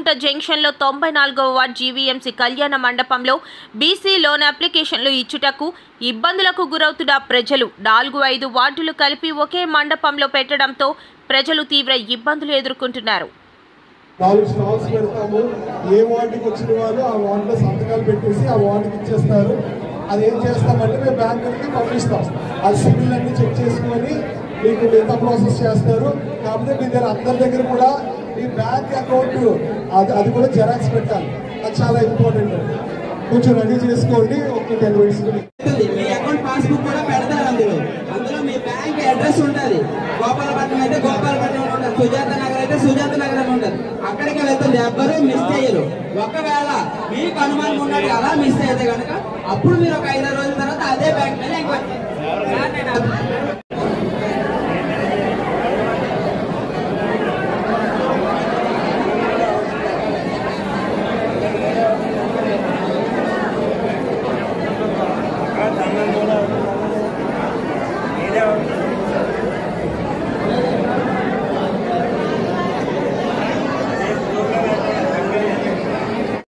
రేణిగుంట జంక్షన్లో 94వ ward GVMC కళ్యాణ మండపంలో బీసీ లోన్ అప్లికేషన్లు ఇచ్చుటకు ఇబ్బందులకు గురవుతున్న ప్రజలు 4-5 వార్డులు కలిపి ఒకే మండపంలో పెట్టడంతో ప్రజలు తీవ్ర ఇబ్బందులు ఎదుర్కొంటున్నారు. 4 స్టాల్స్ పెడతాము. ఏ వార్డుకి వచ్చిన వాళ్ళు ఆ వార్డులో సంతకాలు పెట్టేసి ఆ వార్డుకి ఇచ్చేస్తారు. అది ఏం చేస్తామంటే మేము బ్యాంకులకి పంపిస్తాం. ఆ సివిల్ అన్ని చెక్ చేసుకొని మీకు మిగతా ప్రాసెస్ చేస్తారు. కాకపోతే మీ దగ్గర అందరి దగ్గర కూడా మీ బ్యాంక్ అకౌంట్ అది కూడా జెరాక్స్ పెట్టాలి. అది చాలా ఇంపార్టెంట్. కొంచెం రెడీ చేసుకోండి. ఒక 10 minutes. మీ అకౌంట్ పాస్బుక్ కూడా పెడతారు. అందులో మీ బ్యాంక్ అడ్రస్ ఉంటుంది. గోపాలపట్నం అయితే గోపాలపట్నం ఉంటుంది, సుజాత నగర్ అయితే సుజాత నగర్ అని ఉంటుంది. అక్కడికి వెళ్తుంది, ఎవ్వరూ మిస్ చేయరు. ఒకవేళ మీకు అనుమానం ఉన్నట్టు అలా మిస్ అయితే కనుక అప్పుడు మీరు ఒక 5 రోజుల తర్వాత అదే బ్యాంక్ మీద ఎంక్వైరీ